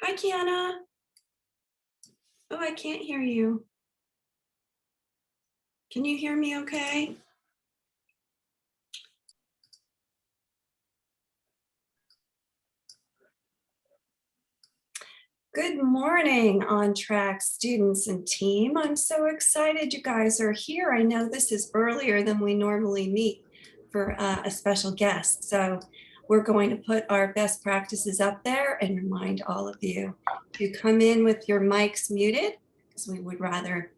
Hi, Kiana. Oh, I can't hear you. Can you hear me okay? Good morning, On Track students and team. I'm so excited you guys are here. I know this is earlier than we normally meet for a special guest. So we're going to put our best practices up there and remind all of you to come in with your mics muted, because we would rather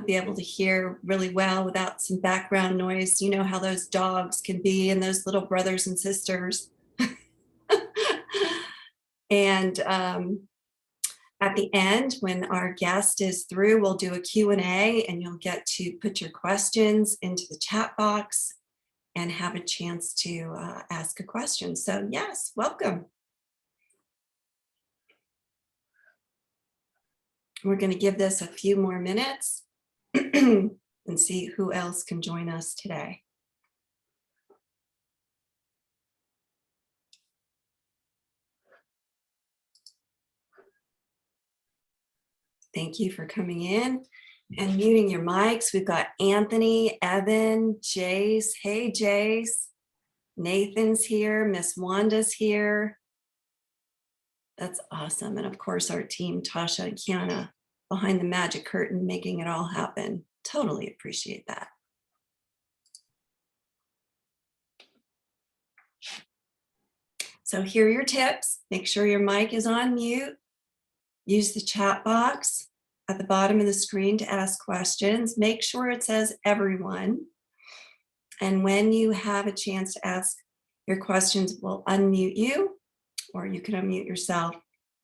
be able to hear really well without some background noise. You know how those dogs can be and those little brothers and sisters. And at the end, when our guest is through, we'll do a Q&A and you'll get to put your questions into the chat box and have a chance to ask a question. So yes, welcome. We're going to give this a few more minutes and see who else can join us today. Thank you for coming in and muting your mics. We've got Anthony, Evan, Jace. Hey, Jace. Nathan's here. Miss Wanda's here. That's awesome. And of course, our team, Tasha and Kiana, behind the magic curtain, making it all happen. Totally appreciate that. So here are your tips. Make sure your mic is on mute. Use the chat box at the bottom of the screen to ask questions. Make sure it says everyone. And when you have a chance to ask your questions, we'll unmute you, or you can unmute yourself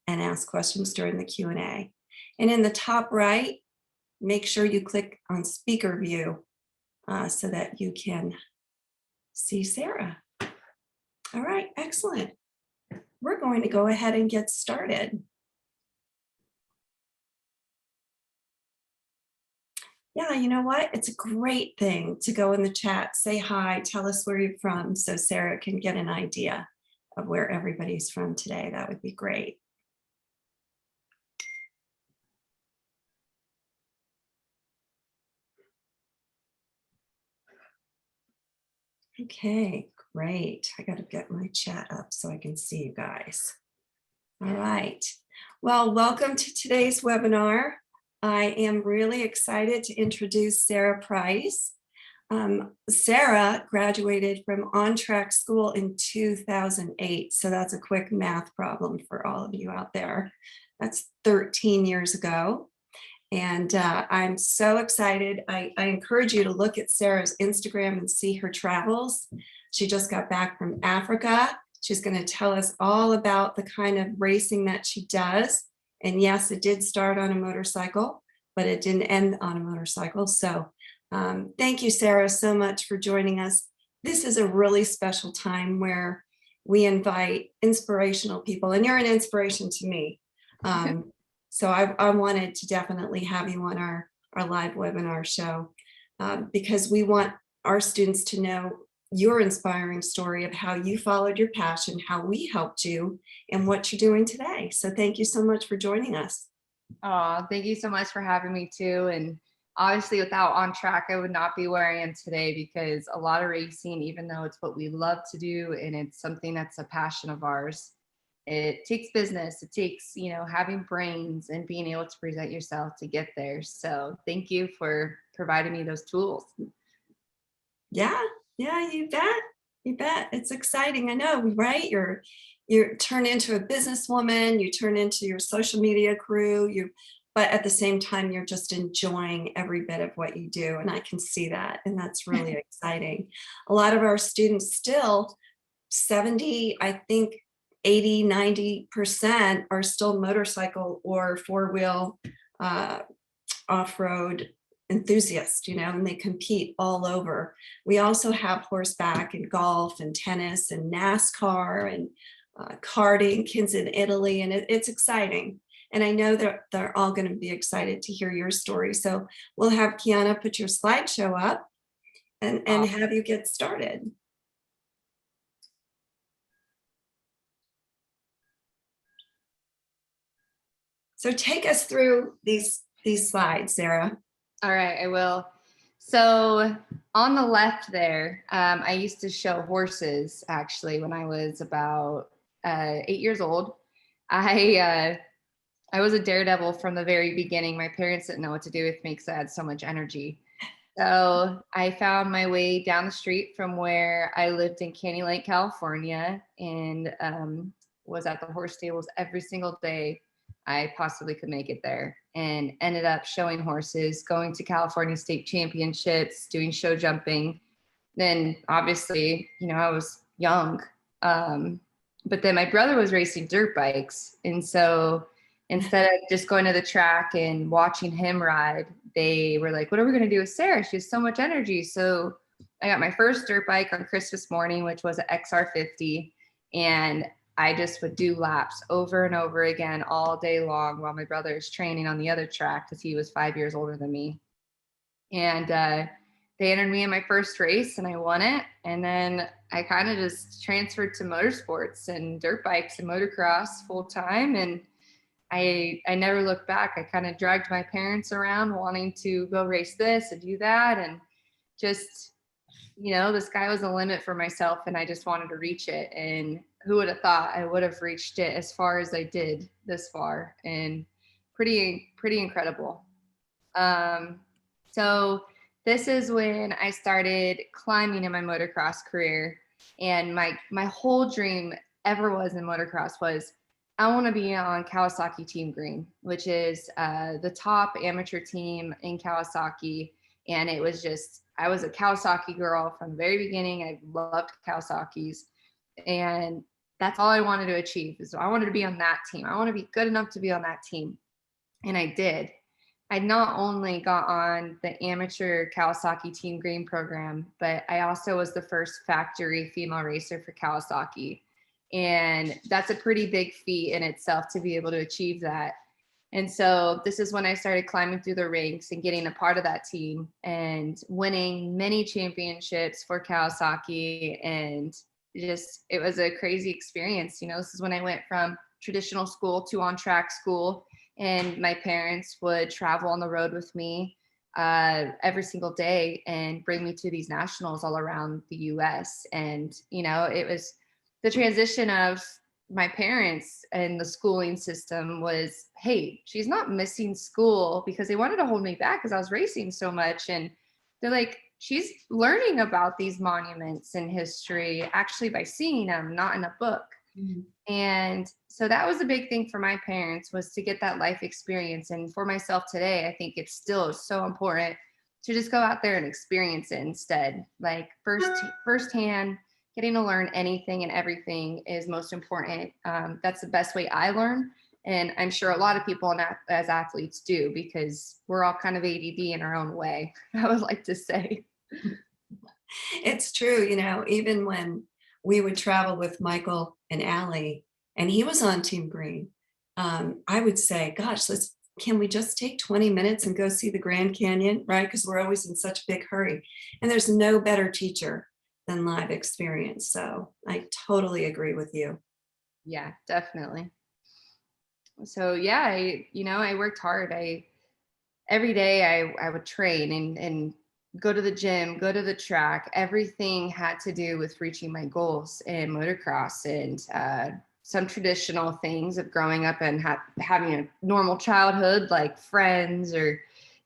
and ask questions during the Q&A. And in the top right, make sure you click on speaker view so that you can see Sarah. All right, excellent. We're going to go ahead and get started. Yeah, you know what? It's a great thing to go in the chat, say hi, tell us where you're from so Sarah can get an idea of where everybody's from today. That would be great. Okay, great. I got to get my chat up so I can see you guys. All right. Well, welcome to today's webinar. I am really excited to introduce Sara Price. Sara graduated from On Track School in 2008. So that's a quick math problem for all of you out there. That's 13 years ago. And I'm so excited. I encourage you to look at Sara's Instagram and see her travels. She just got back from Africa. She's going to tell us all about the kind of racing that she does. And yes, it did start on a motorcycle, but it didn't end on a motorcycle. So thank you, Sara, so much for joining us. This is a really special time where we invite inspirational people, and you're an inspiration to me. So I wanted to definitely have you on our live webinar show because we want our students to know your inspiring story of how you followed your passion, how we helped you, and what you're doing today. So thank you so much for joining us. Oh, thank you so much for having me too. And obviously without On Track, I would not be where I am today, because a lot of racing, even though it's what we love to do and it's something that's a passion of ours, it takes business. It takes, having brains and being able to present yourself to get there. So thank you for providing me those tools. Yeah, you bet. You bet. It's exciting. I know, right? You turn into a businesswoman, you turn into your social media crew, but at the same time, you're just enjoying every bit of what you do. And I can see that. And that's really exciting. A lot of our students still, 70, I think 80, 90% are still motorcycle or four-wheel off-road enthusiasts, and they compete all over. We also have horseback and golf and tennis and NASCAR and karting, kids in Italy, and it's exciting. And I know that they're all going to be excited to hear your story. So we'll have Kiana put your slideshow up and have you get started. So take us through these slides, Sarah. All right, I will. So on the left there, I used to show horses actually when I was about 8 years old. I was a daredevil from the very beginning. My parents didn't know what to do with me because I had so much energy. So I found my way down the street from where I lived in Candy Lake, California, and was at the horse stables every single day I possibly could make it there, and ended up showing horses, going to California state championships, doing show jumping. Then obviously, I was young. But then my brother was racing dirt bikes. And so instead of just going to the track and watching him ride, they were like, what are we going to do with Sarah? She has so much energy. So I got my first dirt bike on Christmas morning, which was an XR50. And I just would do laps over and over again all day long while my brother is training on the other track because he was 5 years older than me. And they entered me in my first race and I won it. And then I kind of just transferred to motorsports and dirt bikes and motocross full time. And I never looked back. I kind of dragged my parents around wanting to go race this and do that. And just, the sky was the limit for myself and I just wanted to reach it. And who would have thought I would have reached it as far as I did this far, and pretty incredible. So this is when I started climbing in my motocross career. And my whole dream ever was in motocross was I want to be on Kawasaki Team Green, which is the top amateur team in Kawasaki. And it was just, I was a Kawasaki girl from the very beginning. I loved Kawasaki's. And that's all I wanted to achieve. Is I wanted to be on that team. I want to be good enough to be on that team. And I did. I not only got on the amateur Kawasaki Team Green program, but I also was the first factory female racer for Kawasaki. And that's a pretty big feat in itself to be able to achieve that. And so this is when I started climbing through the ranks and getting a part of that team and winning many championships for Kawasaki. And just, it was a crazy experience. This is when I went from traditional school to on-track school. And my parents would travel on the road with me every single day and bring me to these nationals all around the US. And, it was the transition of my parents and the schooling system was, hey, she's not missing school, because they wanted to hold me back because I was racing so much. And they're like, she's learning about these monuments in history actually by seeing them, not in a book. Mm-hmm. And so that was a big thing for my parents, was to get that life experience. And for myself today, I think it's still so important to just go out there and experience it instead. Like firsthand, getting to learn anything and everything is most important. That's the best way I learn. And I'm sure a lot of people as athletes do, because we're all kind of ADD in our own way, I would like to say. It's true. Even when we would travel with Michael and Allie, and he was on Team Green, I would say, gosh, can we just take 20 minutes and go see the Grand Canyon, right? Because we're always in such a big hurry. And there's no better teacher than live experience. So I totally agree with you. Yeah, definitely. So yeah, I worked hard. Every day I would train and go to the gym, go to the track. Everything had to do with reaching my goals in motocross, and some traditional things of growing up and having a normal childhood, like friends, or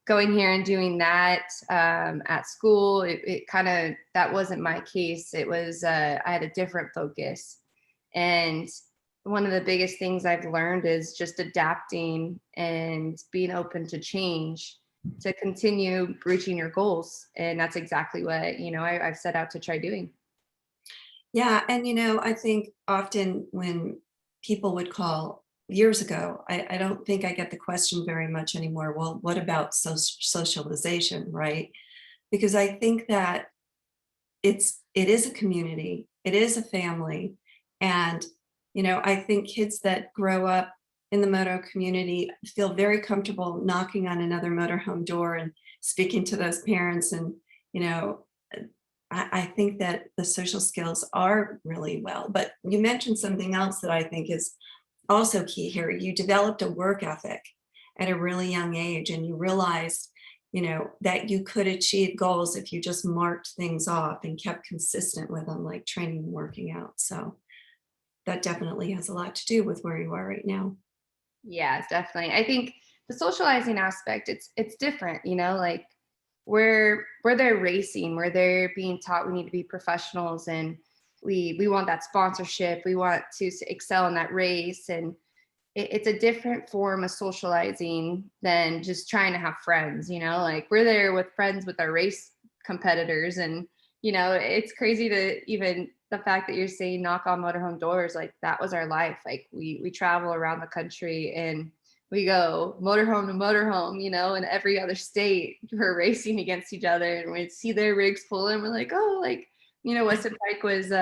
going here and doing that at school. It kind of, that wasn't my case. It was, I had a different focus. And one of the biggest things I've learned is just adapting and being open to change to continue reaching your goals. And that's exactly what, I've set out to try doing. Yeah. And, I think often when people would call years ago, I don't think I get the question very much anymore. Well, what about socialization, right? Because I think that it is a community, it is a family. And, I think kids that grow up in the moto community feel very comfortable knocking on another motorhome door and speaking to those parents. And, I think that the social skills are really well. But you mentioned something else that I think is also key here. You developed a work ethic at a really young age, and you realized, that you could achieve goals if you just marked things off and kept consistent with them, like training and working out. So that definitely has a lot to do with where you are right now. Yeah, definitely. I think the socializing aspect, it's different, like we're there racing, we're there being taught we need to be professionals, and we want that sponsorship, we want to excel in that race, and it's a different form of socializing than just trying to have friends, like we're there with friends with our race competitors. And it's crazy to even the fact that you're saying knock on motorhome doors, like that was our life. Like we travel around the country and we go motorhome to motorhome, in every other state. We're racing against each other and we see their rigs pulling, we're like, oh, like Weston Pike was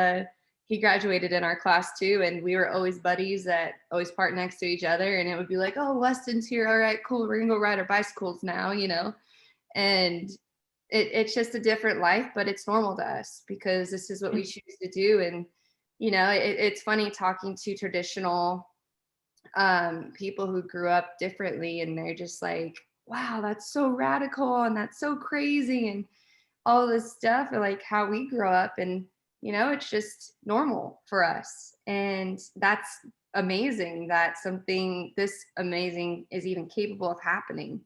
he graduated in our class too, and we were always buddies that always parked next to each other. And it would be like, oh, Weston's here, all right, cool, we're gonna go ride our bicycles now. And it's just a different life, but it's normal to us because this is what we choose to do. And it's funny talking to traditional people who grew up differently, and they're just like, wow, that's so radical and that's so crazy and all this stuff, or like how we grew up. And it's just normal for us, and that's amazing that something this amazing is even capable of happening.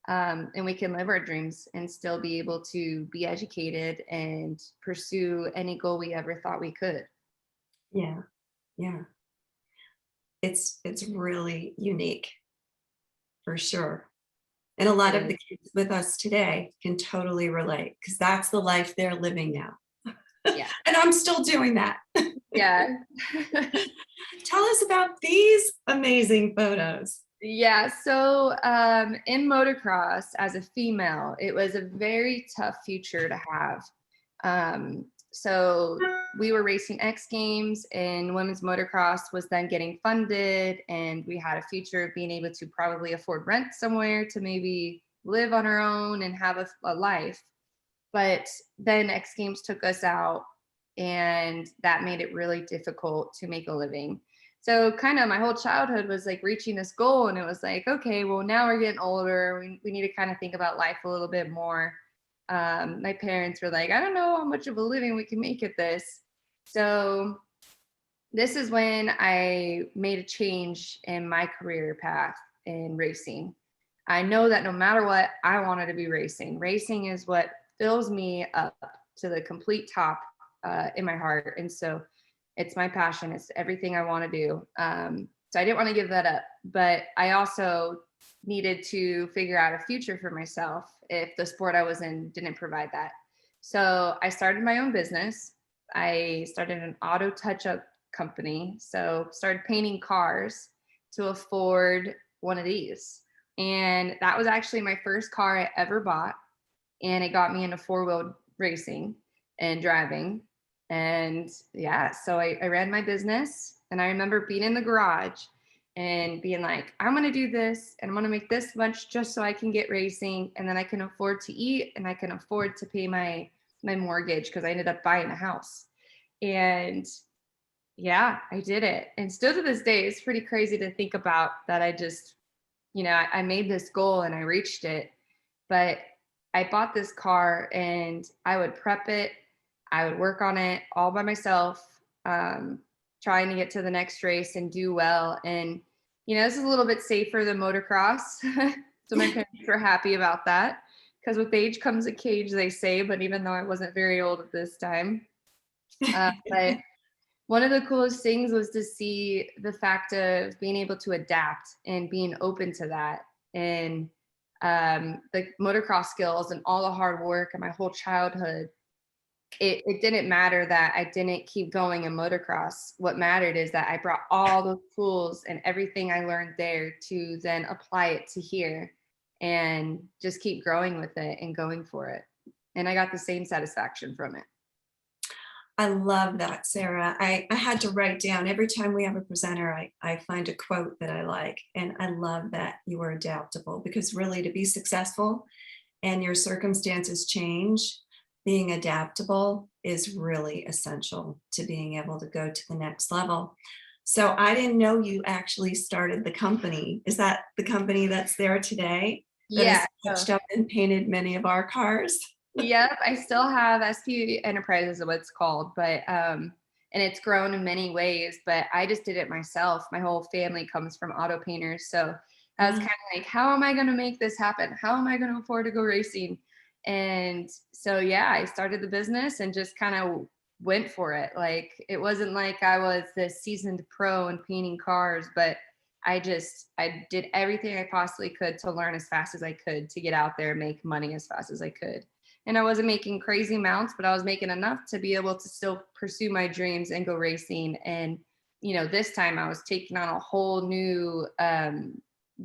And we can live our dreams and still be able to be educated and pursue any goal we ever thought we could. Yeah, yeah. It's really unique for sure. And a lot of the kids with us today can totally relate because that's the life they're living now. Yeah. And I'm still doing that. Yeah. Tell us about these amazing photos. Yeah. So in motocross as a female, it was a very tough future to have. So we were racing X Games, and women's motocross was then getting funded, and we had a future of being able to probably afford rent somewhere to maybe live on our own and have a life. But then X Games took us out, and that made it really difficult to make a living. So kind of my whole childhood was like reaching this goal, and it was like, okay, well, now we're getting older. We need to kind of think about life a little bit more. My parents were like, I don't know how much of a living we can make at this. So this is when I made a change in my career path in racing. I know that no matter what, I wanted to be racing. Racing is what fills me up to the complete top in my heart. And so it's my passion. It's everything I want to do. So I didn't want to give that up, but I also needed to figure out a future for myself if the sport I was in didn't provide that. So I started my own business. I started an auto touch-up company. So started painting cars to afford one of these. And that was actually my first car I ever bought. And it got me into four-wheel racing and driving. And yeah, so I ran my business, and I remember being in the garage and being like, I'm going to do this and I'm going to make this much just so I can get racing, and then I can afford to eat and I can afford to pay my mortgage, because I ended up buying a house. And yeah, I did it. And still to this day, it's pretty crazy to think about that. I just, I made this goal and I reached it. But I bought this car and I would prep it. I would work on it all by myself, trying to get to the next race and do well. And, this is a little bit safer than motocross. So my parents were happy about that, because with age comes a cage, they say, but even though I wasn't very old at this time. But one of the coolest things was to see the fact of being able to adapt and being open to that. And the motocross skills and all the hard work and my whole childhood, it didn't matter that I didn't keep going in motocross. What mattered is that I brought all those tools and everything I learned there to then apply it to here and just keep growing with it and going for it. And I got the same satisfaction from it. I love that, Sarah. I had to write down every time we have a presenter, I find a quote that I like. And I love that you were adaptable, because really to be successful and your circumstances change, being adaptable is really essential to being able to go to the next level. So I didn't know you actually started the company. Is that the company that's there today that has Yeah. touched up and painted many of our cars? Yep, I still have SP Enterprises is what it's called, but and it's grown in many ways, but I just did it myself. My whole family comes from auto painters, so I was Ah, kind of like, how am I going to make this happen? How am I going to afford to go racing? And so yeah, I started the business and just kind of went for it. Like it wasn't like I was this seasoned pro in painting cars, but I did everything I possibly could to learn as fast as I could to get out there and make money as fast as I could. And I wasn't making crazy amounts, but I was making enough to be able to still pursue my dreams and go racing. And this time I was taking on a whole new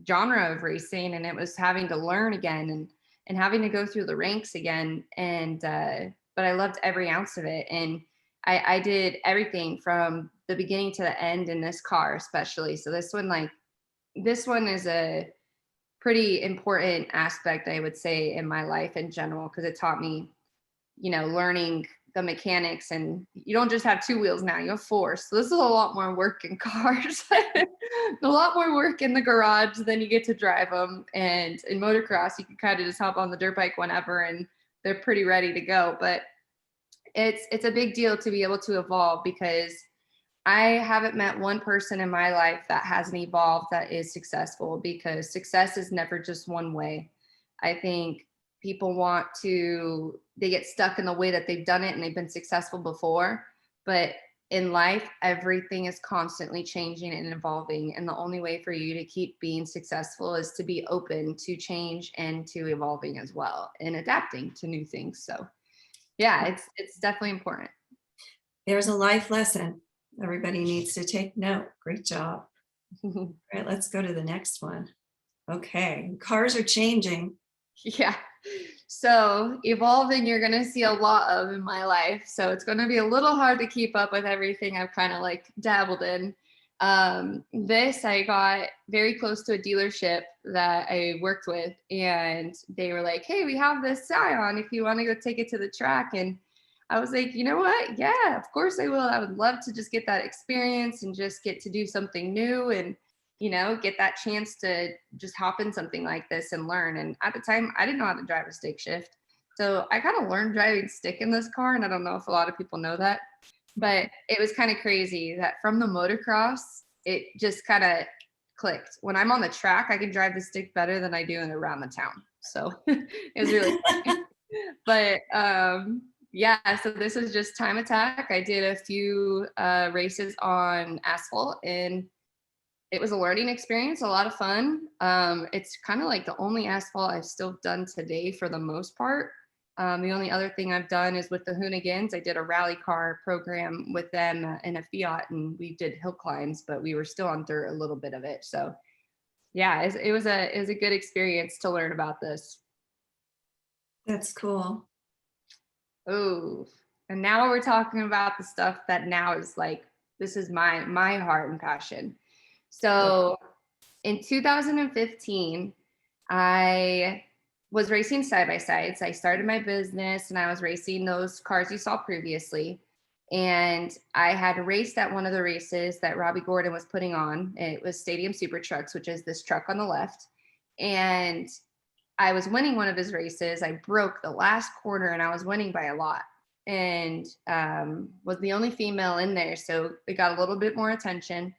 genre of racing, and it was having to learn again and having to go through the ranks again. And but I loved every ounce of it, and I did everything from the beginning to the end in this car, especially. So this one is a pretty important aspect, I would say, in my life in general, because it taught me, learning the mechanics. And you don't just have two wheels now, you have four. So this is a lot more work in cars, a lot more work in the garage than you get to drive them. And in motocross, you can kind of just hop on the dirt bike whenever and they're pretty ready to go. But it's a big deal to be able to evolve, because I haven't met one person in my life that hasn't evolved that is successful, because success is never just one way. I think people they get stuck in the way that they've done it and they've been successful before. But in life, everything is constantly changing and evolving. And the only way for you to keep being successful is to be open to change and to evolving as well and adapting to new things. So yeah, it's definitely important. there's a life lesson. Everybody needs to take note. Great job. All right, let's go to the next one. Okay, cars are changing. Yeah. So evolving, you're going to see a lot of in my life. So it's going to be a little hard to keep up with everything I've kind of like dabbled in. I got very close to a dealership that I worked with, and they were like, hey, we have this Scion if you want to go take it to the track. And I was like, you know what? Yeah, of course I will. I would love to just get that experience and just get to do something new and get that chance to just hop in something like this and learn. And at the time, I didn't know how to drive a stick shift. So I kind of learned driving stick in this car. And I don't know if a lot of people know that, but it was kind of crazy that from the motocross, it just kind of clicked. When I'm on the track, I can drive the stick better than I do in around the town. So it was really funny. But yeah, so this was just time attack. I did a few races on asphalt, and it was a learning experience, a lot of fun. It's kind of like the only asphalt I've still done today for the most part. The only other thing I've done is with the Hoonigans. I did a rally car program with them in a Fiat, and we did hill climbs, but we were still on dirt a little bit of it. So yeah, it was a good experience to learn about this. That's cool. Oh, and now we're talking about the stuff that now is like, this is my heart and passion. So in 2015, I was racing side by sides. I started my business and I was racing those cars you saw previously. And I had raced at one of the races that Robbie Gordon was putting on. It was Stadium Super Trucks, which is this truck on the left. And I was winning one of his races. I broke the last corner and I was winning by a lot, and was the only female in there. So it got a little bit more attention,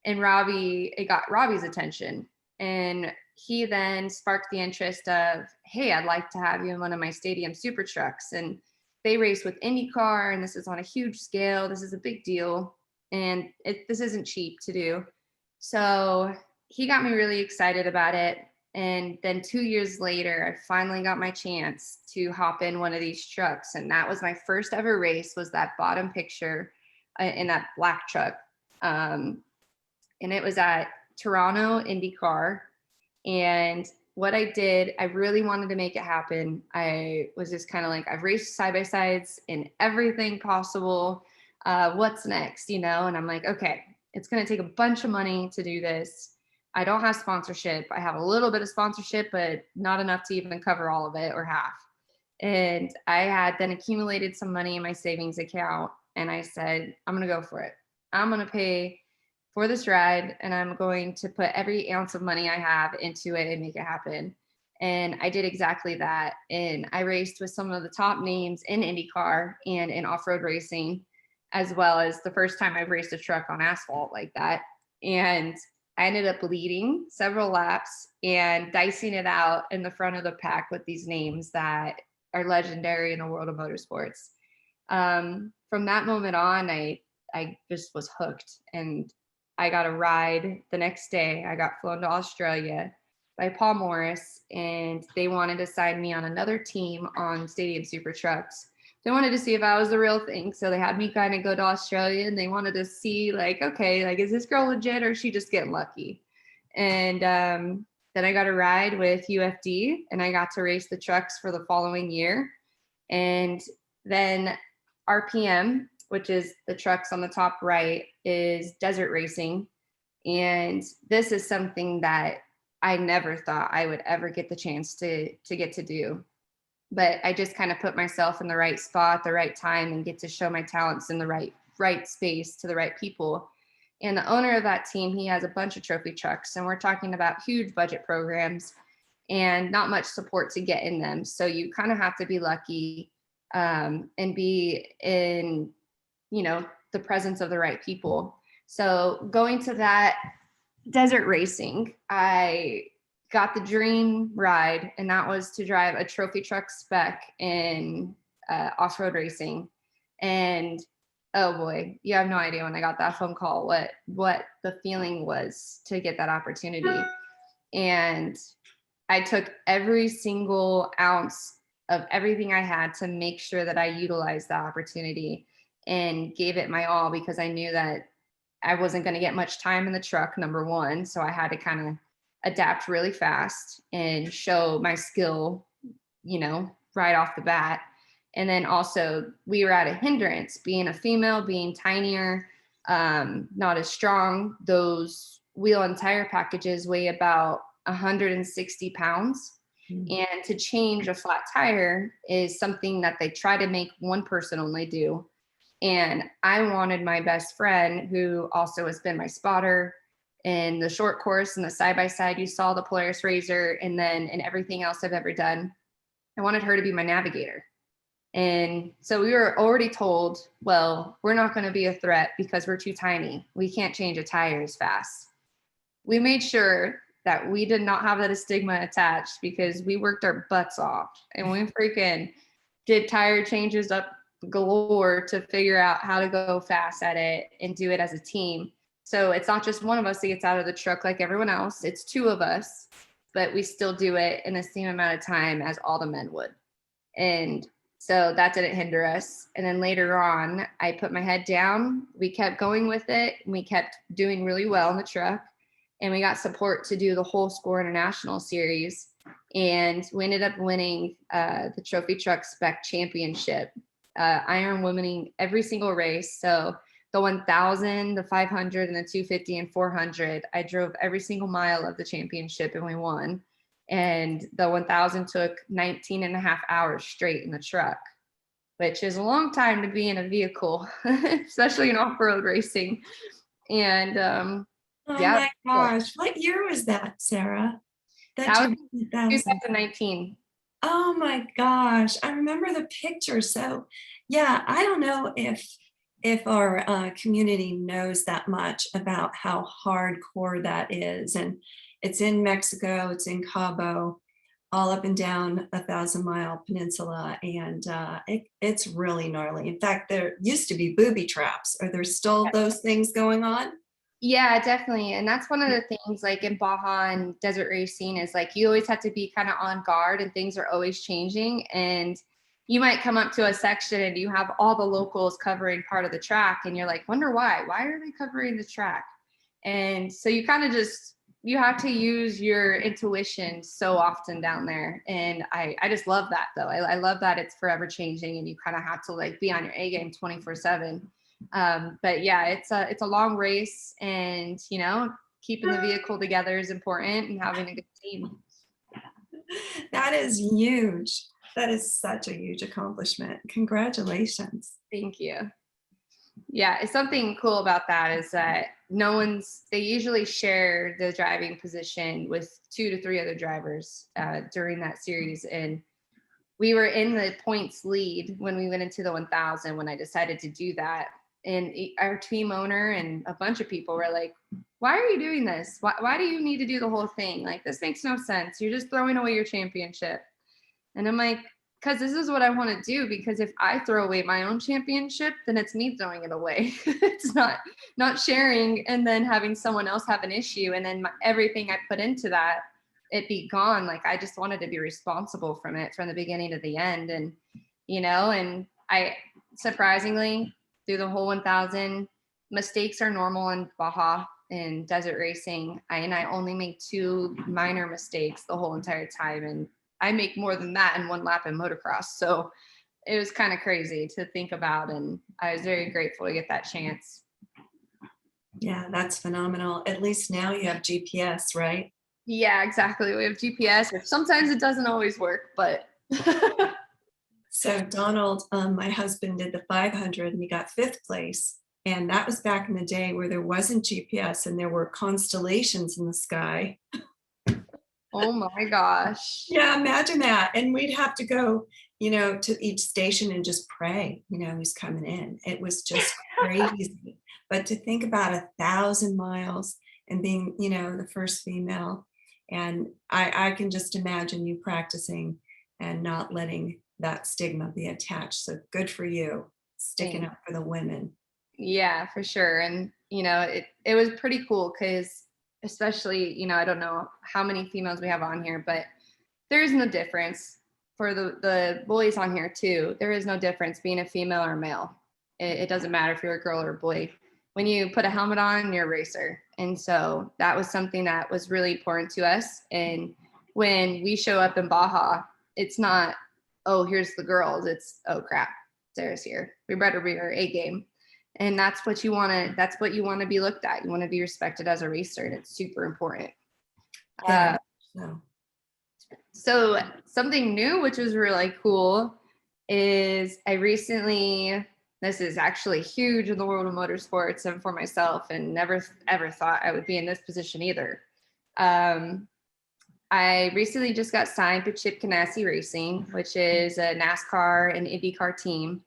and it got Robbie's attention. And he then sparked the interest of, hey, I'd like to have you in one of my Stadium Super Trucks. And they race with IndyCar, and this is on a huge scale. This is a big deal. And this isn't cheap to do. So he got me really excited about it. And then 2 years later, I finally got my chance to hop in one of these trucks. And that was my first ever race, was that bottom picture in that black truck. And it was at Toronto IndyCar. And what I did, I really wanted to make it happen. I was just kind of like, I've raced side by sides in everything possible. What's next, And I'm like, okay, it's going to take a bunch of money to do this. I don't have sponsorship. I have a little bit of sponsorship, but not enough to even cover all of it or half. And I had then accumulated some money in my savings account. And I said, I'm going to go for it. I'm going to pay for this ride and I'm going to put every ounce of money I have into it and make it happen. And I did exactly that. And I raced with some of the top names in IndyCar and in off-road racing, as well as the first time I've raced a truck on asphalt like that. And I ended up leading several laps and dicing it out in the front of the pack with these names that are legendary in the world of motorsports. From that moment on, I just was hooked, and I got a ride the next day. I got flown to Australia by Paul Morris, and they wanted to sign me on another team on Stadium Super Trucks. They wanted to see if I was the real thing. So they had me kind of go to Australia, and they wanted to see like, okay, like, is this girl legit or is she just getting lucky? And then I got a ride with UFD, and I got to race the trucks for the following year. And then RPM, which is the trucks on the top right, is desert racing. And this is something that I never thought I would ever get the chance to get to do. But I just kind of put myself in the right spot, the right time, and get to show my talents in the right space to the right people. And the owner of that team, he has a bunch of trophy trucks, and we're talking about huge budget programs and not much support to get in them. So you kind of have to be lucky and be in, the presence of the right people. So going to that desert racing, I got the dream ride, and that was to drive a trophy truck spec in off-road racing. And oh boy, you have no idea when I got that phone call what the feeling was to get that opportunity. And I took every single ounce of everything I had to make sure that I utilized that opportunity and gave it my all, because I knew that I wasn't going to get much time in the truck, number one. So I had to kind of adapt really fast and show my skill, right off the bat. And then also we were at a hindrance, being a female, being tinier, not as strong. Those wheel and tire packages weigh about 160 pounds. Mm-hmm. And to change a flat tire is something that they try to make one person only do. And I wanted my best friend, who also has been my spotter in the short course and the side-by-side you saw, the Polaris Razor, and then in everything else I've ever done, I wanted her to be my navigator. And so we were already told, well, we're not going to be a threat because we're too tiny. We can't change a tire as fast. We made sure that we did not have that stigma attached, because we worked our butts off and we freaking did tire changes up galore to figure out how to go fast at it and do it as a team. So it's not just one of us that gets out of the truck like everyone else. It's two of us, but we still do it in the same amount of time as all the men would. And so that didn't hinder us. And then later on, I put my head down. We kept going with it. And we kept doing really well in the truck. And we got support to do the whole Score International series. And we ended up winning the Trophy Truck Spec Championship. Iron womaning every single race. So the 1,000, the 500, and the 250 and 400, I drove every single mile of the championship and we won. And the 1,000 took 19 and a half hours straight in the truck, which is a long time to be in a vehicle, especially in off-road racing. And oh my gosh, what year was that, Sarah? That was 2019. Oh my gosh, I remember the picture. So yeah, I don't know if our community knows that much about how hardcore that is. And it's in Mexico, it's in Cabo, all up and down 1,000-mile peninsula. And it's really gnarly. In fact, there used to be booby traps. Are there still those things going on? Yeah, definitely. And that's one of the things, like in Baja and desert racing, is like you always have to be kind of on guard, and things are always changing. And you might come up to a section and you have all the locals covering part of the track, and you're like, wonder why are they covering the track? And so you kind of you have to use your intuition so often down there. And I just love that, though. I love that it's forever changing, and you kind of have to like be on your A game 24/7. But yeah, it's a long race, and keeping the vehicle together is important, and having a good team. That is huge. That is such a huge accomplishment. Congratulations. Thank you. Yeah, it's something cool about that is that they usually share the driving position with 2 to 3 other drivers during that series. And we were in the points lead when we went into the 1000 when I decided to do that. And our team owner and a bunch of people were like, why are you doing this? Why do you need to do the whole thing? Like, this makes no sense. You're just throwing away your championship. And I'm like, because this is what I want to do. Because if I throw away my own championship, then it's me throwing it away. It's not sharing and then having someone else have an issue. And then everything I put into that, it be gone. Like, I just wanted to be responsible from it from the beginning to the end. And, and I surprisingly through the whole 1000, mistakes are normal in Baja and desert racing. I only make 2 minor mistakes the whole entire time. And I make more than that in 1 lap in motocross. So it was kind of crazy to think about. And I was very grateful to get that chance. Yeah, that's phenomenal. At least now you have GPS, right? Yeah, exactly. We have GPS, which sometimes it doesn't always work, but. So Donald, my husband, did the 500 and he got 5th place. And that was back in the day where there wasn't GPS and there were constellations in the sky. Oh my gosh. Yeah, imagine that. And we'd have to go, to each station and just pray, who's coming in. It was just crazy. But to think about 1,000 miles and being, the first female, and I can just imagine you practicing and not letting that stigma be attached. So good for you, sticking up for the women. Yeah, for sure. And, it was pretty cool because especially, I don't know how many females we have on here, but there is no difference for the boys on here too. There is no difference being a female or male. It doesn't matter if you're a girl or a boy. When you put a helmet on, you're a racer. And so that was something that was really important to us. And when we show up in Baja, it's not, oh, here's the girls. It's, oh crap, Sarah's here. We better be our A game. And that's what you want to be looked at. You want to be respected as a racer, and it's super important. Yeah. So something new, which was really cool, is this is actually huge in the world of motorsports and for myself, and never ever thought I would be in this position either. I recently just got signed with Chip Ganassi Racing, which is a NASCAR and IndyCar team.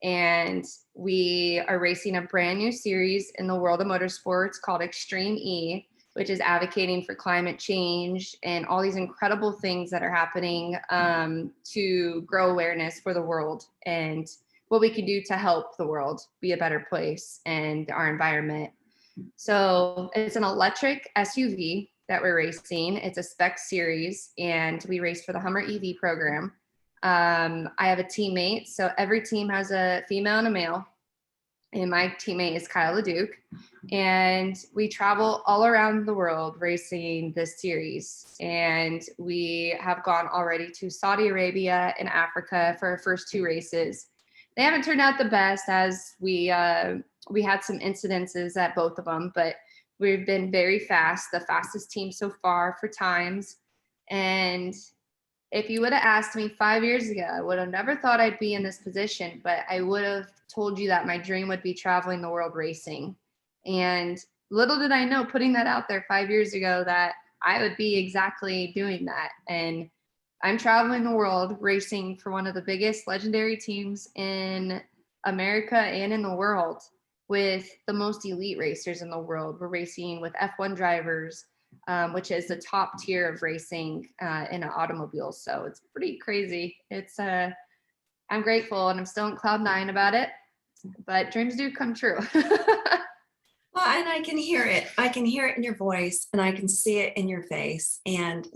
And we are racing a brand new series in the world of motorsports called Extreme E, which is advocating for climate change and all these incredible things that are happening to grow awareness for the world and what we can do to help the world be a better place and our environment. So it's an electric SUV that we're racing. It's a spec series, and we race for the Hummer EV program. I have a teammate. So every team has a female and a male. And my teammate is Kyle LeDuc. And we travel all around the world racing this series. And we have gone already to Saudi Arabia and Africa for our first 2 races. They haven't turned out the best, as we had some incidences at both of them, but we've been very fast, the fastest team so far for times. And if you would have asked me 5 years ago, I would have never thought I'd be in this position, but I would have told you that my dream would be traveling the world racing. And little did I know, putting that out there 5 years ago, that I would be exactly doing that. And I'm traveling the world racing for one of the biggest legendary teams in America and in the world, with the most elite racers in the world. We're racing with F1 drivers, which is the top tier of racing in an automobile. So it's pretty crazy. I'm grateful, and I'm still in cloud 9 about it, but dreams do come true. Well, and I can hear it. I can hear it in your voice, and I can see it in your face. And,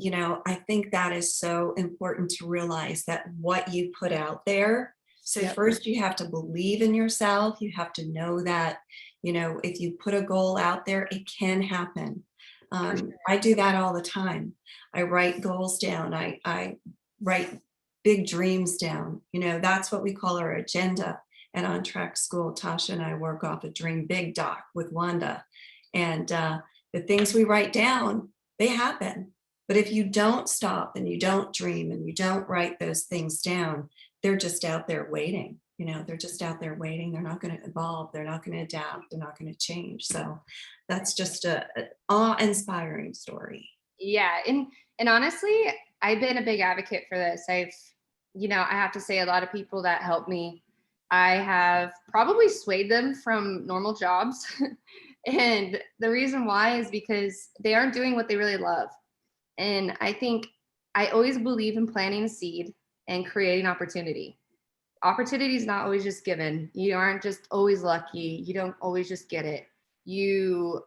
I think that is so important to realize, that what you put out there. So Yep. First you have to believe in yourself. You have to know that, if you put a goal out there, it can happen. I do that all the time. I write goals down. I write big dreams down. That's what we call our agenda. And On Track School, Tasha and I work off a Dream Big doc with Wanda. And the things we write down, they happen. But if you don't stop and you don't dream and you don't write those things down, they're just out there waiting. You know, they're just out there waiting. They're not going to evolve. They're not going to adapt. They're not going to change. So that's just a awe-inspiring story. Yeah, and honestly, I've been a big advocate for this. I have to say a lot of people that help me, I have probably swayed them from normal jobs. And the reason why is because they aren't doing what they really love. And I think I always believe in planting a seed and creating opportunity. Opportunity is not always just given. You aren't just always lucky. You don't always just get it. You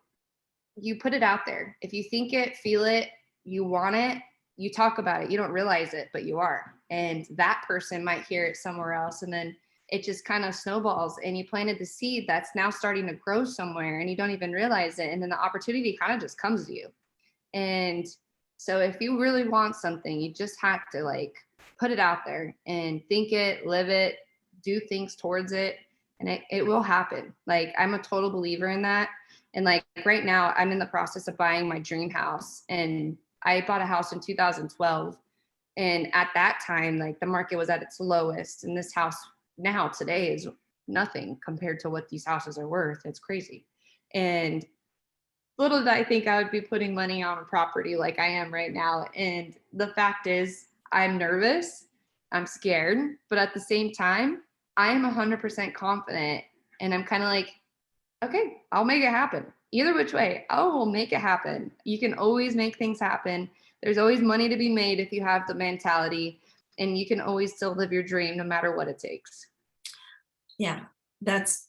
you put it out there. If you think it, feel it, you want it, you talk about it. You don't realize it, but you are. And that person might hear it somewhere else. And then it just kind of snowballs and you planted the seed that's now starting to grow somewhere and you don't even realize it. And then the opportunity kind of just comes to you. And so if you really want something, you just have to like put it out there and think it, live it, do things towards it, and it will happen. Like I'm a total believer in that. And like right now, I'm in the process of buying my dream house. And I bought a house in 2012. And at that time, like the market was at its lowest. And this house now today is nothing compared to what these houses are worth. It's crazy. And little did I think I would be putting money on a property like I am right now. And the fact is, I'm nervous, I'm scared, but at the same time, I am 100% confident. And I'm kind of like, okay, I'll make it happen. Either which way, I will make it happen. You can always make things happen. There's always money to be made if you have the mentality, and you can always still live your dream no matter what it takes. Yeah, that's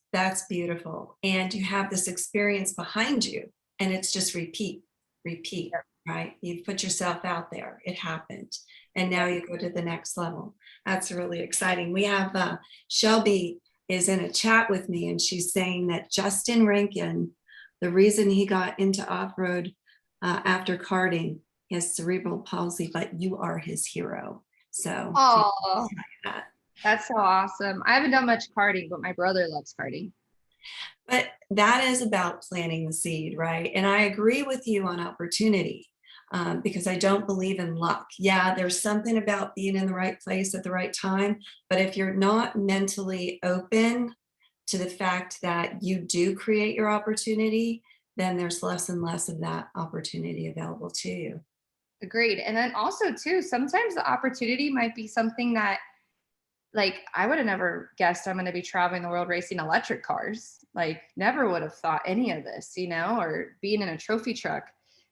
beautiful. And you have this experience behind you, and it's just repeat, Yep. right? You've put yourself out there. It happened. And now you go to the next level. That's really exciting. We have Shelby is in a chat with me, and she's saying that Justin Rankin, the reason he got into off-road after karting is cerebral palsy, but you are his hero. So Oh, that. that's so awesome. I haven't done much karting, but my brother loves karting. But that is about planting the seed, right? And I agree with you on opportunity because I don't believe in luck. Yeah, there's something about being in the right place at the right time. But if you're not mentally open to the fact that you do create your opportunity, then there's less and less of that opportunity available to you. Agreed. And then also too, sometimes the opportunity might be something that like I would have never guessed I'm going to be traveling the world racing electric cars. Like never would have thought any of this, or being in a trophy truck.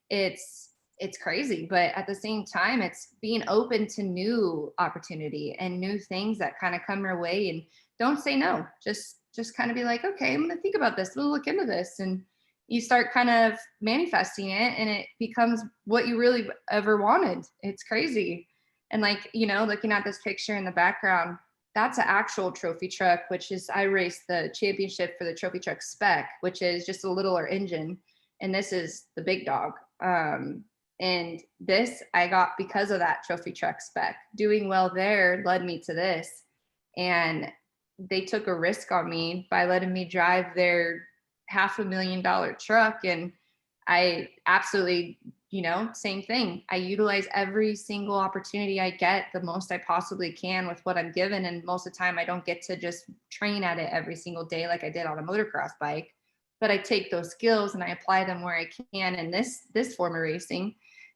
It's crazy, but at the same time it's being open to new opportunity and new things that kind of come your way, and don't say no. Just kind of be like, okay, I'm going to think about this. We'll look into this, and you start kind of manifesting it and it becomes what you really ever wanted. It's crazy. And like, looking at this picture in the background, that's an actual trophy truck, which is I raced the championship for the trophy truck spec, which is just a littler engine. And this is the big dog. And this I got because of that trophy truck spec. Doing well there led me to this. And they took a risk on me by letting me drive their $500,000 truck. And I absolutely, same thing. I utilize every single opportunity I get the most I possibly can with what I'm given. And most of the time I don't get to just train at it every single day like I did on a motocross bike, but I take those skills and I apply them where I can in this form of racing.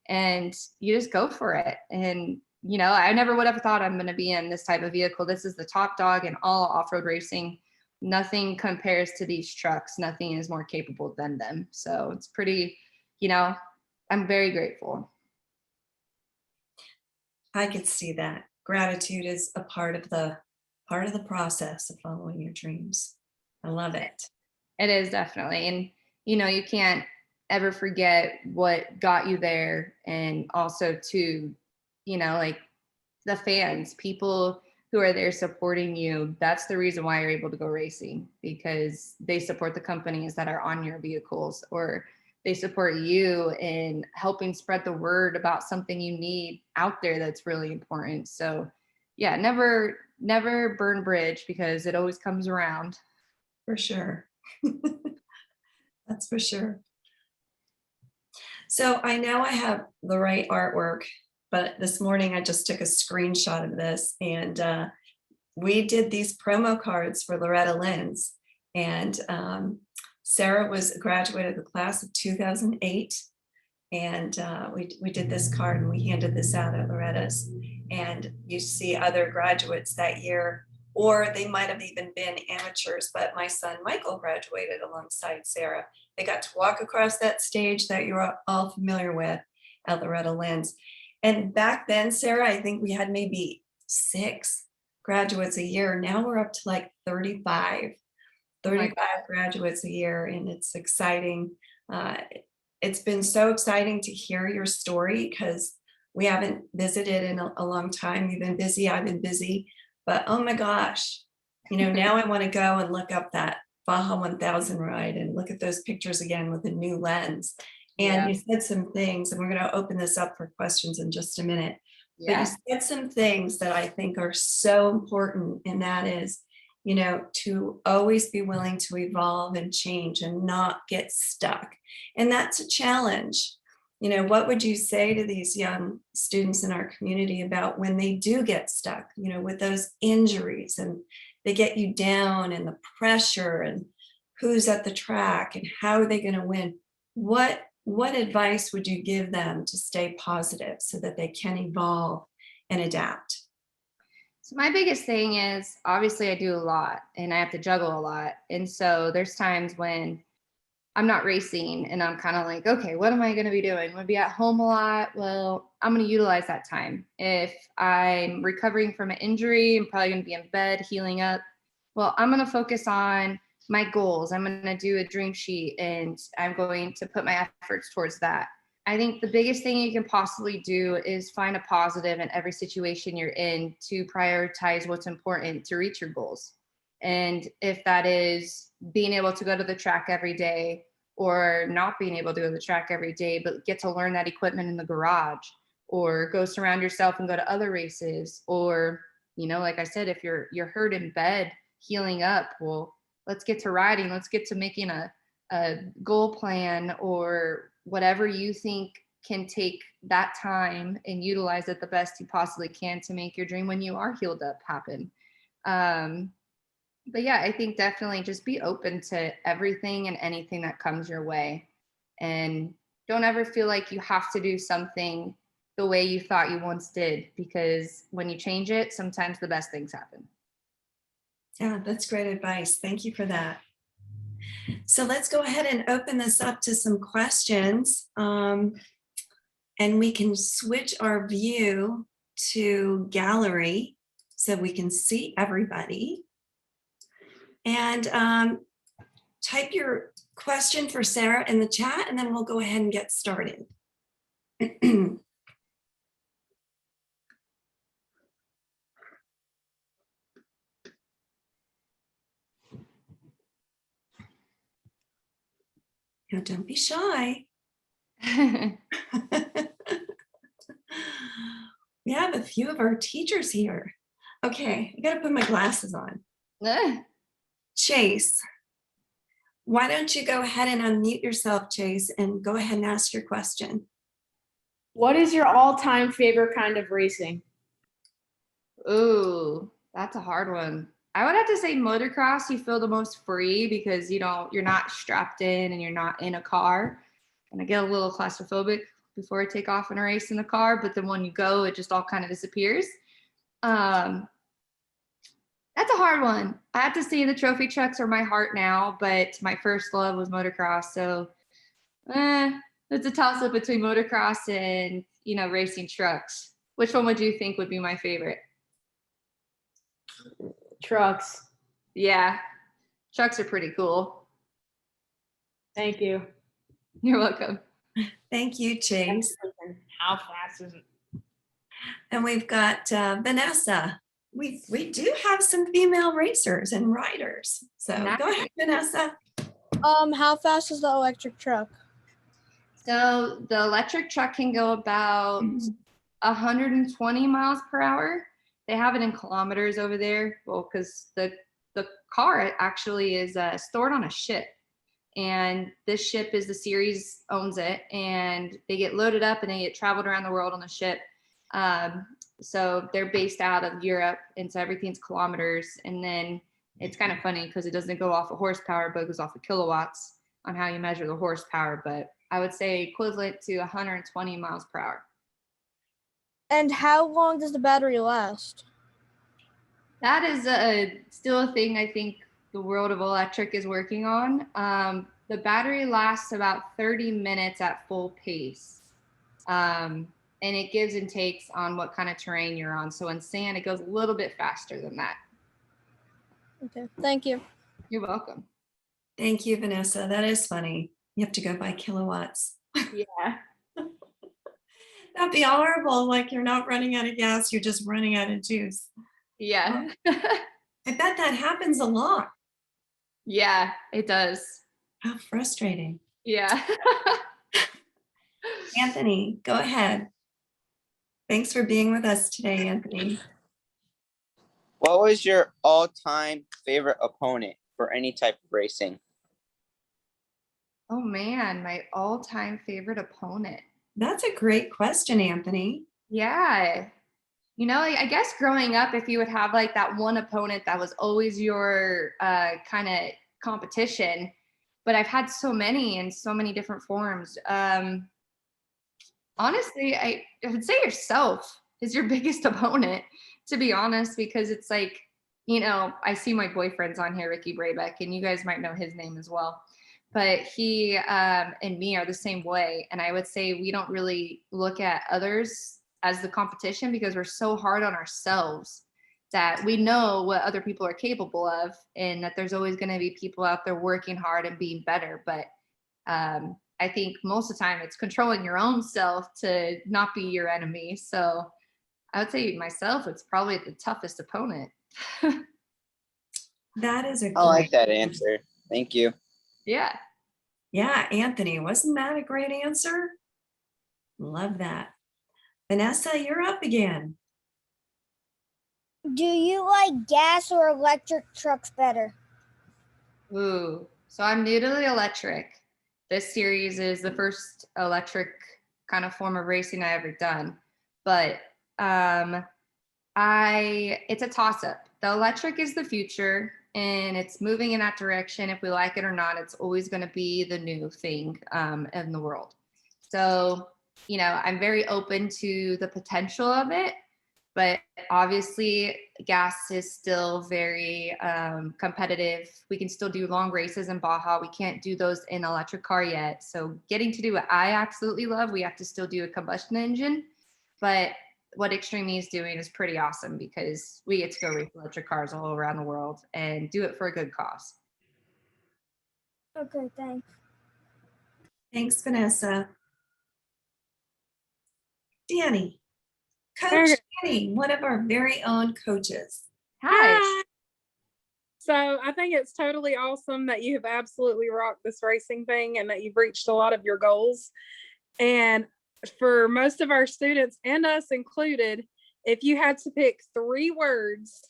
And you just go for it. And I never would have thought I'm going to be in this type of vehicle. This is the top dog in all off-road racing. Nothing compares to these trucks. Nothing is more capable than them. So it's pretty, I'm very grateful. I could see that. Gratitude is a part of the process of following your dreams. I love it. It is definitely. And, you can't ever forget what got you there. And also to, like the fans, people who are there supporting you. That's the reason why you're able to go racing, because they support the companies that are on your vehicles, or they support you in helping spread the word about something you need out there that's really important. So yeah, never burn bridge, because it always comes around. For sure. That's for sure. So I know I have the right artwork, but this morning I just took a screenshot of this, and we did these promo cards for Loretta Lynn's, and Sarah was a graduate of the class of 2008. And we did this card and we handed this out at Loretta's. And you see other graduates that year, or they might have even been amateurs, but my son Michael graduated alongside Sarah. They got to walk across that stage that you're all familiar with at Loretta Lynn's. And back then, Sarah, I think we had maybe 6 graduates a year. Now we're up to like 35 graduates a year, and it's exciting. It's been so exciting to hear your story because we haven't visited in a long time. You've been busy, I've been busy, but oh my gosh, now I want to go and look up that Baja 1000 ride and look at those pictures again with a new lens. And you said some things, and we're going to open this up for questions in just a minute. But you said some things that I think are so important, and that is, to always be willing to evolve and change and not get stuck. And that's a challenge. What would you say to these young students in our community about when they do get stuck, with those injuries and they get you down and the pressure and who's at the track and how are they going to win? What advice would you give them to stay positive so that they can evolve and adapt? So my biggest thing is, obviously I do a lot and I have to juggle a lot. And so there's times when I'm not racing and I'm kind of like, okay, what am I going to be doing? I'm going to be at home a lot. Well, I'm going to utilize that time. If I'm recovering from an injury, I'm probably going to be in bed healing up. Well, I'm going to focus on my goals. I'm going to do a dream sheet and I'm going to put my efforts towards that. I think the biggest thing you can possibly do is find a positive in every situation you're in to prioritize what's important to reach your goals. And if that is being able to go to the track every day or not being able to go to the track every day, but get to learn that equipment in the garage, or go surround yourself and go to other races, or, like I said, if you're hurt in bed, healing up, well, let's get to riding. Let's get to making a goal plan or whatever you think can take that time and utilize it the best you possibly can to make your dream when you are healed up happen. But yeah, I think definitely just be open to everything and anything that comes your way. And don't ever feel like you have to do something the way you thought you once did, because when you change it, sometimes the best things happen. Yeah, that's great advice. Thank you for that. So let's go ahead and open this up to some questions. And we can switch our view to gallery so we can see everybody. And type your question for Sarah in the chat, and then we'll go ahead and get started. Now, don't be shy. We have a few of our teachers here. Okay, I got to put my glasses on. Chase, why don't you go ahead and unmute yourself, Chase, and go ahead and ask your question. What is your all-time favorite kind of racing? Ooh, that's a hard one. I would have to say motocross. You feel the most free because you're not strapped in and you're not in a car. And I get a little claustrophobic before I take off in a race in the car, but then when you go, it just all kind of disappears. That's a hard one. I have to say the trophy trucks are my heart now, but my first love was motocross. So it's a toss-up between motocross and, racing trucks. Which one would you think would be my favorite? Trucks. Yeah, trucks are pretty cool. Thank you. You're welcome. Thank you, Chase. How fast is it? And we've got Vanessa. We do have some female racers and riders. So go ahead, Vanessa. How fast is the electric truck? So the electric truck can go about 120 miles per hour. They have it in kilometers over there. Well, because the car actually is stored on a ship. And this ship is the series owns it. And they get loaded up and they get traveled around the world on the ship. So they're based out of Europe, and so everything's kilometers. And then it's kind of funny because it doesn't go off of horsepower, but it goes off of kilowatts on how you measure the horsepower. But I would say equivalent to 120 miles per hour. And how long does the battery last? That is still a thing I think the world of electric is working on. The battery lasts about 30 minutes at full pace. And it gives and takes on what kind of terrain you're on. So in sand, it goes a little bit faster than that. Okay, thank you. You're welcome. Thank you, Vanessa. That is funny. You have to go by kilowatts. Yeah. That'd be horrible. Like you're not running out of gas, you're just running out of juice. Yeah. I bet that happens a lot. Yeah, it does. How frustrating. Yeah. Anthony, go ahead. Thanks for being with us today, Anthony. What was your all-time favorite opponent for any type of racing? Oh man, my all-time favorite opponent. That's a great question, Anthony. Yeah. You know, I guess growing up, if you would have like that one opponent that was always your kind of competition, but I've had so many in so many different forms. Honestly, I would say yourself is your biggest opponent, to be honest, because it's like, you know, I see my boyfriend's on here, Ricky Brabeck, and you guys might know his name as well. But he and me are the same way. And I would say we don't really look at others as the competition because we're so hard on ourselves that we know what other people are capable of and that there's always going to be people out there working hard and being better. But I think most of the time it's controlling your own self to not be your enemy. So I would say myself, it's probably the toughest opponent. That is a I like great that answer. Thank you. Yeah. Yeah, Anthony, wasn't that a great answer? Love that. Vanessa, you're up again. Do you like gas or electric trucks better? Ooh. So I'm new to the electric. This series is the first electric kind of form of racing I ever done. But it's a toss-up. The electric is the future and it's moving in that direction. If we like it or not, it's always going to be the new thing in the world. So, you know, I'm very open to the potential of it, but obviously gas is still very competitive. We can still do long races in Baja. We can't do those in electric car yet. So getting to do what I absolutely love, we have to still do a combustion engine, but what Extreme E is doing is pretty awesome because we get to go race electric cars all around the world and do it for a good cause. Okay, thanks. Thanks, Vanessa. Danny, Coach Okay. Danny, one of our very own coaches. Hi. So I think it's totally awesome that you have absolutely rocked this racing thing and that you've reached a lot of your goals. And for most of our students and us included, if you had to pick 3 words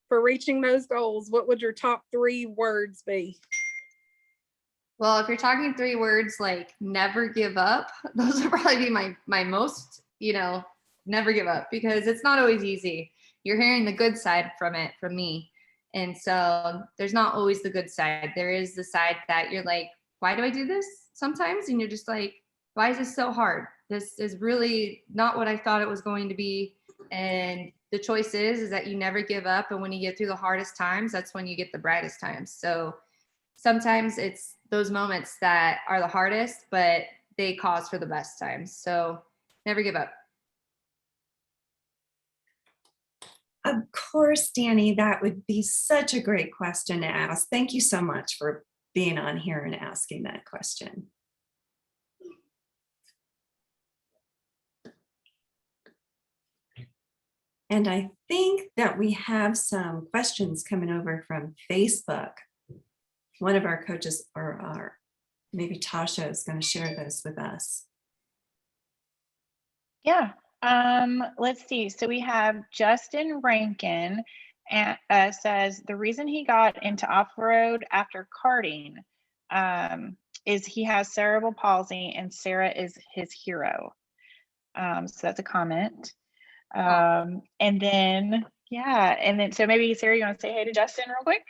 for reaching those goals, what would your top 3 words be? Well, if you're talking 3 words like never give up, those would probably be my most, you know, never give up because it's not always easy. You're hearing the good side from it from me. And so there's not always the good side. There is the side that you're like, why do I do this sometimes? And you're just like, why is this so hard? This is really not what I thought it was going to be. And the choice is that you never give up. And when you get through the hardest times, that's when you get the brightest times. So sometimes it's those moments that are the hardest, but they cause for the best times. So never give up. Of course, Danny, that would be such a great question to ask. Thank you so much for being on here and asking that question. And I think that we have some questions coming over from Facebook. One of our coaches, or maybe Tasha, is going to share those with us. Yeah. Let's see. So we have Justin Rankin and says the reason he got into off-road after karting is he has cerebral palsy and Sara is his hero. So that's a comment. And then, yeah, and then, so maybe Sarah, you want to say hey to Justin real quick?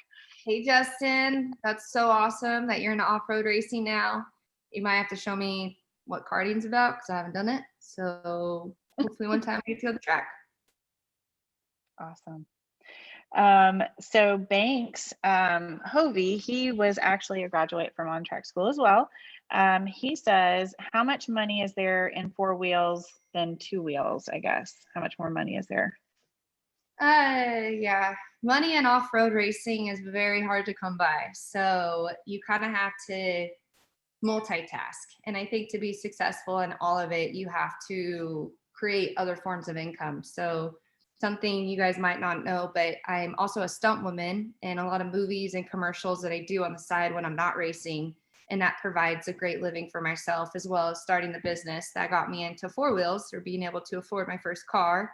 Hey, Justin, that's so awesome that you're into off-road racing now. You might have to show me what karting's about because I haven't done it. So hopefully one time we get to go to the track. Awesome. So Banks, Hovey, he was actually a graduate from On Track School as well. He says, how much money is there in 4 wheels than 2 wheels, I guess? How much more money is there? Yeah, money in off-road racing is very hard to come by. So you kind of have to multitask. And I think to be successful in all of it, you have to create other forms of income. So something you guys might not know, but I'm also a stunt woman in a lot of movies and commercials that I do on the side when I'm not racing. And that provides a great living for myself, as well as starting the business that got me into 4 wheels, or being able to afford my first car.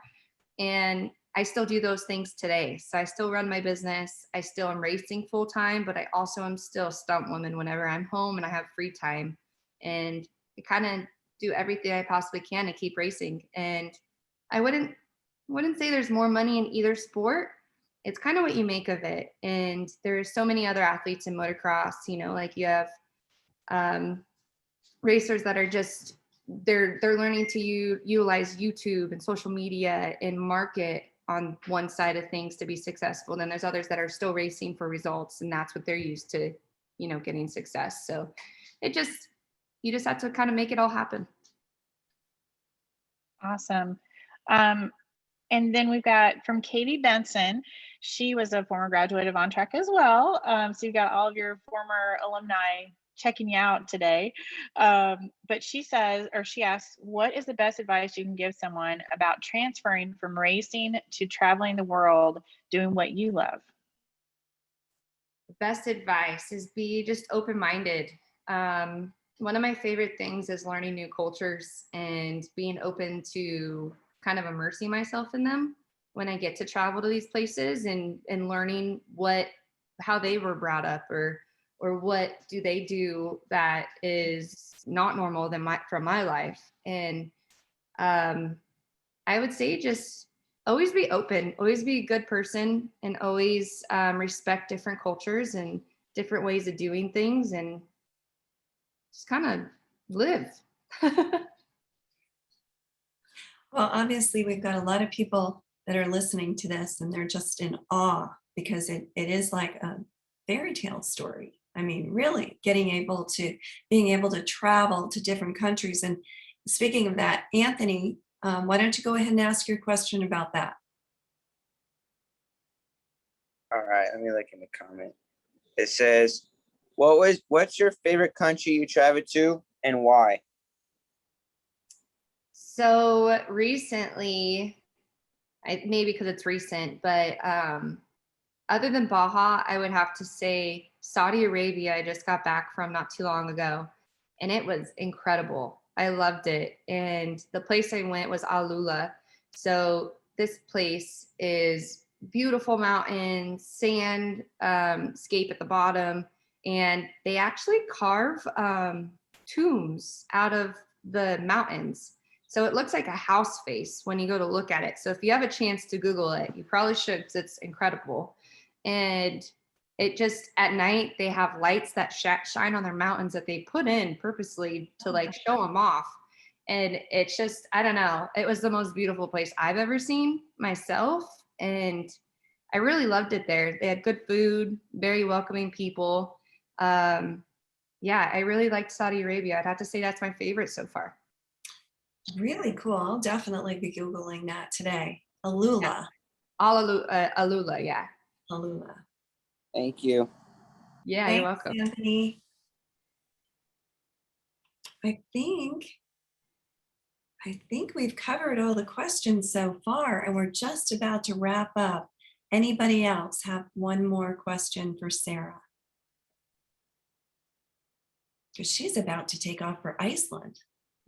And I still do those things today. So I still run my business. I still am racing full time, but I also am still a stunt woman whenever I'm home and I have free time. And I kind of do everything I possibly can to keep racing. And I wouldn't say there's more money in either sport. It's kind of what you make of it. And there's so many other athletes in motocross, you know, like you have racers that are just they're learning to utilize YouTube and social media and market on one side of things to be successful. Then there's others that are still racing for results, and that's what they're used to, you know, getting success. So you just have to kind of make it all happen. Awesome. And then we've got from Katie Benson. She was a former graduate of On Track as well. So you've got all of your former alumni checking you out today. But she says, or she asks, what is the best advice you can give someone about transferring from racing to traveling the world, doing what you love? The best advice is be just open-minded. One of my favorite things is learning new cultures and being open to kind of immersing myself in them when I get to travel to these places, and learning how they were brought up, or what do they do that is not normal from my life. And I would say just always be open, always be a good person, and always respect different cultures and different ways of doing things, and just kind of live. Well, obviously, we've got a lot of people that are listening to this, and they're just in awe because it is like a fairy tale story. I mean, really being able to travel to different countries. And speaking of that, Anthony, why don't you go ahead and ask your question about that? All right, let me look in the comment. It says, what's your favorite country you traveled to and why? So recently, maybe because it's recent, but other than Baja, I would have to say Saudi Arabia. I just got back from not too long ago, and it was incredible. I loved it. And the place I went was Alula. So this place is beautiful mountains, sand scape at the bottom, and they actually carve tombs out of the mountains. So it looks like a house face when you go to look at it. So if you have a chance to Google it, you probably should, because it's incredible. And it just, at night, they have lights that shine on their mountains that they put in purposely to like show them off. And it's just, I don't know, it was the most beautiful place I've ever seen myself. And I really loved it there. They had good food, very welcoming people. Yeah, I really liked Saudi Arabia. I'd have to say that's my favorite so far. Really cool. I'll definitely be Googling that today. Alula. Yeah. Alula, yeah. Alula. Thank you. Yeah, Thanks, you're welcome. Anthony. I think we've covered all the questions so far, and we're just about to wrap up. Anybody else have one more question for Sara? Because she's about to take off for Iceland.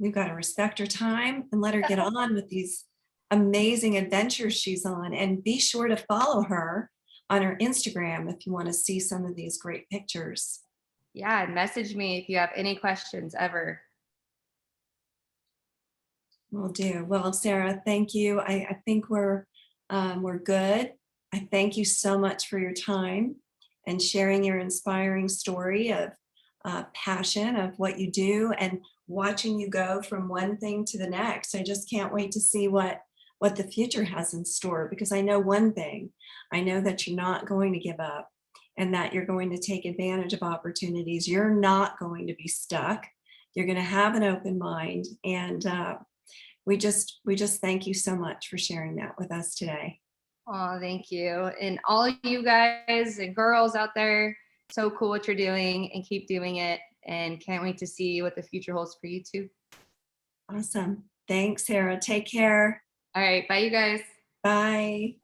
We've got to respect her time and let her get on with these amazing adventures she's on. And be sure to follow her on her Instagram if you want to see some of these great pictures. Yeah, message me if you have any questions ever. Will do. Well, Sarah, thank you. I think we're good. I thank you so much for your time and sharing your inspiring story of passion of what you do and watching you go from one thing to the next. I just can't wait to see what the future has in store, because I know one thing. I know that you're not going to give up and that you're going to take advantage of opportunities. You're not going to be stuck. You're going to have an open mind, and we just thank you so much for sharing that with us today. Oh, thank you. And all of you guys and girls out there, so cool what you're doing, and keep doing it. And can't wait to see what the future holds for you too. Awesome. Thanks, Sarah. Take care. All right. Bye, you guys. Bye.